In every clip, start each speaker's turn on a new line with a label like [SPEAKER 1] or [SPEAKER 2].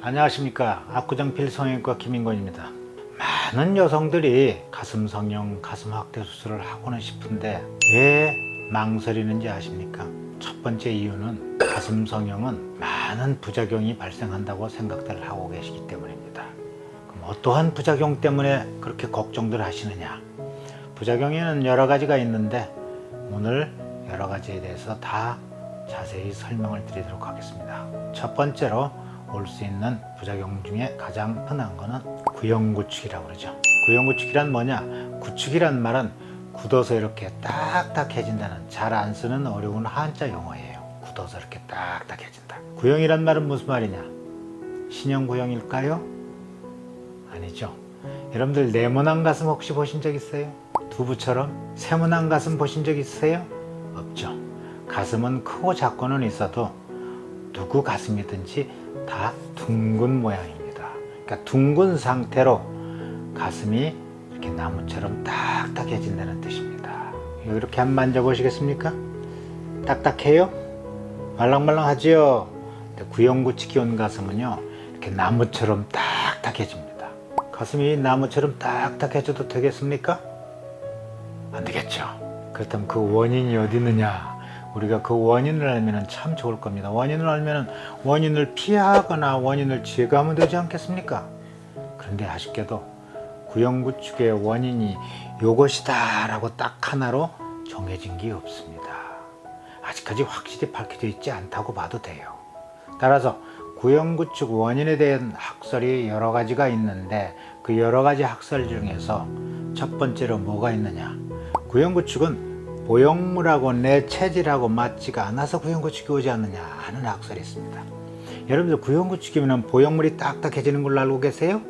[SPEAKER 1] 안녕하십니까. 압구정 필성형외과 김인권입니다. 많은 여성들이 가슴 성형, 가슴 확대 수술을 하고는 싶은데 왜 망설이는지 아십니까? 첫 번째 이유는 가슴 성형은 많은 부작용이 발생한다고 생각들 하고 계시기 때문입니다. 그럼 어떠한 부작용 때문에 그렇게 걱정들 하시느냐? 부작용에는 여러 가지가 있는데 오늘 여러 가지에 대해서 다 자세히 설명을 드리도록 하겠습니다. 첫 번째로 올 수 있는 부작용 중에 가장 흔한 거는 구형구축이라고 그러죠. 구형구축이란 뭐냐? 구축이란 말은 굳어서 이렇게 딱딱해진다는, 잘 안 쓰는 어려운 한자 용어예요. 굳어서 이렇게 딱딱해진다. 구형이란 말은 무슨 말이냐? 신형 구형일까요? 아니죠. 여러분들 네모난 가슴 혹시 보신 적 있어요? 두부처럼 세모난 가슴 보신 적 있으세요? 없죠. 가슴은 크고 작고는 있어도 누구 가슴이든지 다 둥근 모양입니다. 그러니까 둥근 상태로 가슴이 이렇게 나무처럼 딱딱해진다는 뜻입니다. 이렇게 한번 만져보시겠습니까? 딱딱해요? 말랑말랑하지요? 구형구축이 온 가슴은요, 이렇게 나무처럼 딱딱해집니다. 가슴이 나무처럼 딱딱해져도 되겠습니까? 안 되겠죠. 그렇다면 그 원인이 어디 있느냐? 우리가 그 원인을 알면 참 좋을 겁니다. 원인을 알면 원인을 피하거나 원인을 제거하면 되지 않겠습니까? 그런데 아쉽게도 구형구축의 원인이 이것이다 라고 딱 하나로 정해진 게 없습니다. 아직까지 확실히 밝혀져 있지 않다고 봐도 돼요. 따라서 구형구축 원인에 대한 학설이 여러 가지가 있는데 그 여러 가지 학설 중에서 첫 번째로 뭐가 있느냐? 구형구축은 보형물하고 내 체질하고 맞지가 않아서 구형구축이 오지 않느냐 하는 학설이 있습니다. 여러분들 구형구축이면 보형물이 딱딱해지는 걸로 알고 계세요?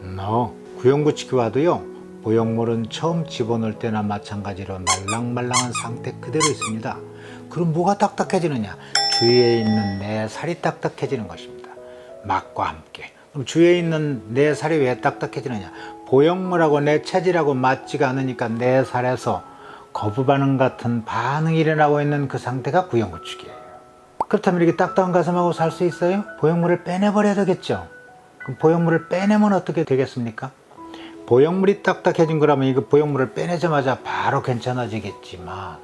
[SPEAKER 1] No. 구형구축이 와도요, 보형물은 처음 집어넣을 때나 마찬가지로 말랑말랑한 상태 그대로 있습니다. 그럼 뭐가 딱딱해지느냐? 주위에 있는 내 살이 딱딱해지는 것입니다. 막과 함께. 그럼 주위에 있는 내 살이 왜 딱딱해지느냐? 보형물하고 내 체질하고 맞지가 않으니까 내 살에서 거부 반응 같은 반응이 일어나고 있는 그 상태가 구형구축이에요. 그렇다면 이렇게 딱딱한 가슴하고 살 수 있어요? 보형물을 빼내버려야 되겠죠. 그럼 보형물을 빼내면 어떻게 되겠습니까? 보형물이 딱딱해진 거라면 이거 보형물을 빼내자마자 바로 괜찮아지겠지만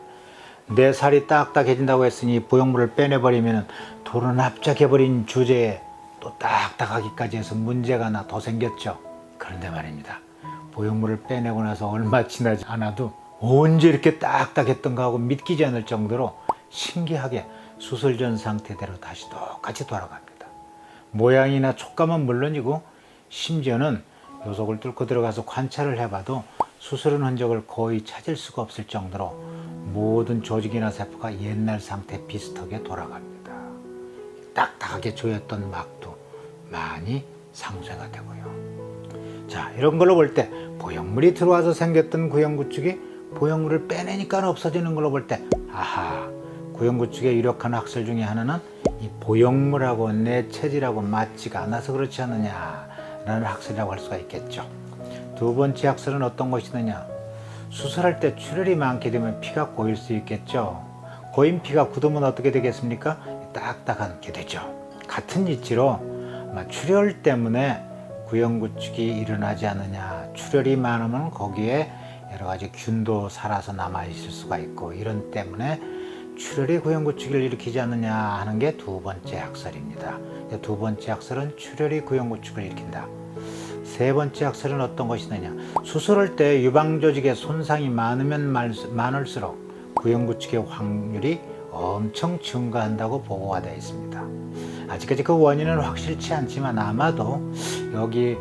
[SPEAKER 1] 내 살이 딱딱해진다고 했으니 보형물을 빼내버리면 돌은 납작해버린 주제에 또 딱딱하기까지 해서 문제가 하나 더 생겼죠. 그런데 말입니다. 보형물을 빼내고 나서 얼마 지나지 않아도 언제 이렇게 딱딱했던가 하고 믿기지 않을 정도로 신기하게 수술 전 상태대로 다시 똑같이 돌아갑니다. 모양이나 촉감은 물론이고 심지어는 요속을 뚫고 들어가서 관찰을 해봐도 수술한 흔적을 거의 찾을 수가 없을 정도로 모든 조직이나 세포가 옛날 상태 비슷하게 돌아갑니다. 딱딱하게 조였던 막도 많이 상쇄가 되고요. 자, 이런 걸로 볼 때 보형물이 들어와서 생겼던 구형구축이 보형물을 빼내니까 없어지는 걸로 볼 때, 아하, 구형구축의 유력한 학설 중에 하나는 이 보형물하고 내 체질하고 맞지가 않아서 그렇지 않느냐라는 학설이라고 할 수가 있겠죠. 두 번째 학설은 어떤 것이느냐? 수술할 때 출혈이 많게 되면 피가 고일 수 있겠죠. 고인 피가 굳으면 어떻게 되겠습니까? 딱딱하게 되죠. 같은 이치로 출혈 때문에 구형구축이 일어나지 않느냐, 출혈이 많으면 거기에 여러 가지 균도 살아서 남아 있을 수가 있고 이런 때문에 출혈이 구형구축을 일으키지 않느냐 하는 게 두 번째 학설입니다. 두 번째 학설은 출혈이 구형구축을 일으킨다. 세 번째 학설은 어떤 것이느냐? 수술할 때 유방조직에 손상이 많으면 많을수록 구형구축의 확률이 엄청 증가한다고 보고가 되어 있습니다. 아직까지 그 원인은 확실치 않지만 아마도 여기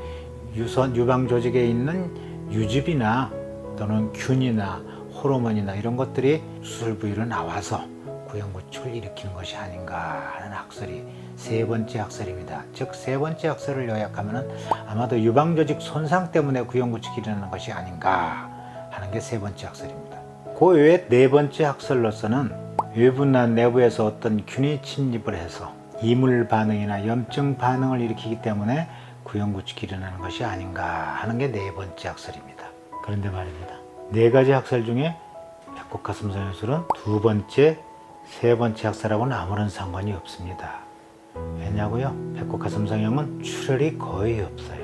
[SPEAKER 1] 유방조직에 있는 유즙이나 또는 균이나 호르몬이나 이런 것들이 수술 부위로 나와서 구형구축을 일으키는 것이 아닌가 하는 학설이 세 번째 학설입니다. 즉 세 번째 학설을 요약하면 아마도 유방조직 손상 때문에 구형구축이 일어나는 것이 아닌가 하는 게 세 번째 학설입니다. 그 외에 네 번째 학설로서는 외부나 내부에서 어떤 균이 침입을 해서 이물 반응이나 염증 반응을 일으키기 때문에 구형구축이 일어나는 것이 아닌가 하는 게 네 번째 학설입니다. 그런데 말입니다. 네 가지 학설 중에 백곡가슴 성형술은 두 번째, 세 번째 학설하고는 아무런 상관이 없습니다. 어떻겠냐고요? 배꼽 가슴 성형은 출혈이 거의 없어요.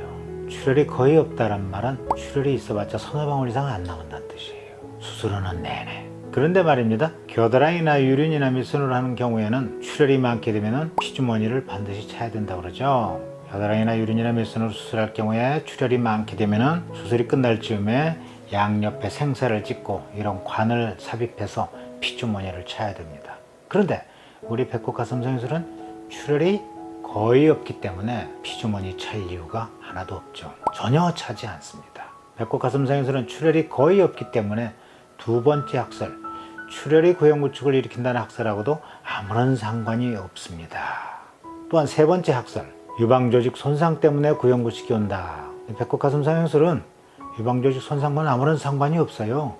[SPEAKER 1] 출혈이 거의 없다란 말은 출혈이 있어봤자 서너 방울 이상 안 나온다는 뜻이에요. 수술하는 내내. 그런데 말입니다. 겨드랑이나 유륜이나 밑선으로 하는 경우에는 출혈이 많게 되면 피주머니를 반드시 차야 된다고 그러죠. 겨드랑이나 유륜이나 밑선으로 수술할 경우에 출혈이 많게 되면 수술이 끝날 즈음에 양옆에 생사를 찍고 이런 관을 삽입해서 피주머니를 차야 됩니다. 그런데 우리 배꼽 가슴 성형술은 출혈이 거의 없기 때문에 피주머니 찰 이유가 하나도 없죠. 전혀 차지 않습니다. 배꼽 가슴 성형술은 출혈이 거의 없기 때문에 두 번째 학설, 출혈이 구형구축을 일으킨다는 학설하고도 아무런 상관이 없습니다. 또한 세 번째 학설, 유방조직 손상 때문에 구형구축이 온다. 배꼽 가슴 성형술은 유방조직 손상과는 아무런 상관이 없어요.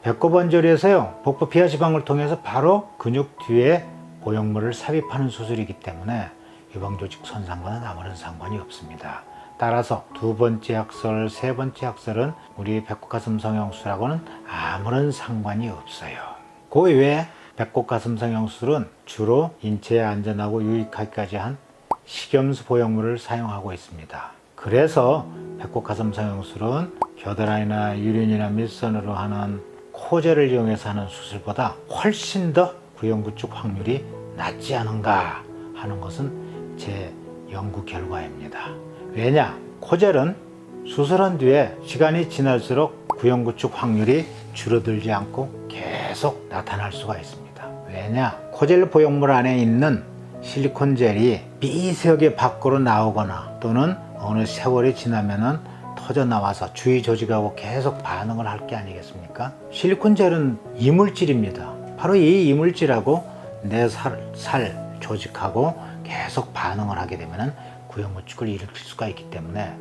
[SPEAKER 1] 배꼽 언저리에서요, 복부 피하 지방을 통해서 바로 근육 뒤에 보형물을 삽입하는 수술이기 때문에 유방조직 손상과는 아무런 상관이 없습니다. 따라서 두 번째 학설, 세 번째 학설은 우리 배꼽 가슴 성형술하고는 아무런 상관이 없어요. 그 외에 배꼽 가슴 성형술은 주로 인체에 안전하고 유익하기까지 한 식염수 보형물을 사용하고 있습니다. 그래서 배꼽 가슴 성형술은 겨드랑이나 유륜이나 밑선으로 하는 코제를 이용해서 하는 수술보다 훨씬 더 구형구축 확률이 낮지 않은가 하는 것은 제 연구 결과입니다. 왜냐? 코젤은 수술한 뒤에 시간이 지날수록 구형구축 확률이 줄어들지 않고 계속 나타날 수가 있습니다. 왜냐? 코젤 보형물 안에 있는 실리콘 젤이 미세하게 밖으로 나오거나 또는 어느 세월이 지나면은 터져 나와서 주위 조직하고 계속 반응을 할 게 아니겠습니까? 실리콘 젤은 이물질입니다. 바로 이 이물질하고 내 살 조직하고 계속 반응을 하게 되면은 구형구축을 일으킬 수가 있기 때문에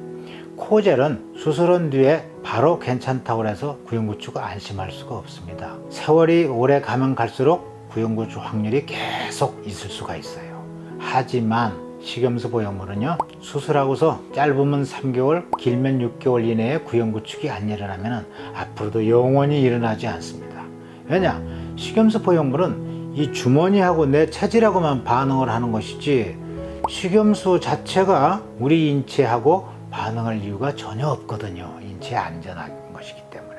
[SPEAKER 1] 코젤은 수술한 뒤에 바로 괜찮다고 해서 구형구축을 안심할 수가 없습니다. 세월이 오래 가면 갈수록 구형구축 확률이 계속 있을 수가 있어요. 하지만 식염수 보형물은요, 수술하고서 짧으면 3개월, 길면 6개월 이내에 구형구축이 안 일어나면 앞으로도 영원히 일어나지 않습니다. 왜냐? 식염수 보형물은 이 주머니하고 내 체질하고만 반응을 하는 것이지 식염수 자체가 우리 인체하고 반응할 이유가 전혀 없거든요. 인체에 안전한 것이기 때문에.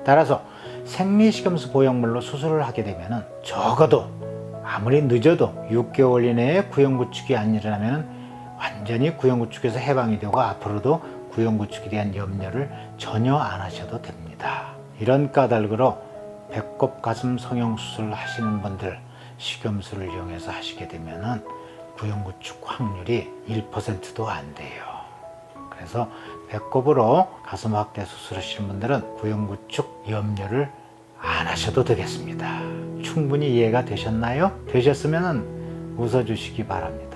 [SPEAKER 1] 따라서 생리식염수 보형물로 수술을 하게 되면 적어도 아무리 늦어도 6개월 이내에 구형구축이 안 일어나면 완전히 구형구축에서 해방이 되고 앞으로도 구형구축에 대한 염려를 전혀 안 하셔도 됩니다. 이런 까닭으로 배꼽 가슴 성형수술을 하시는 분들 식염수를 이용해서 하시게 되면 구형구축 확률이 1%도 안 돼요. 그래서 배꼽으로 가슴 확대 수술하시는 분들은 구형구축 염려를 안 하셔도 되겠습니다. 충분히 이해가 되셨나요? 되셨으면 웃어주시기 바랍니다.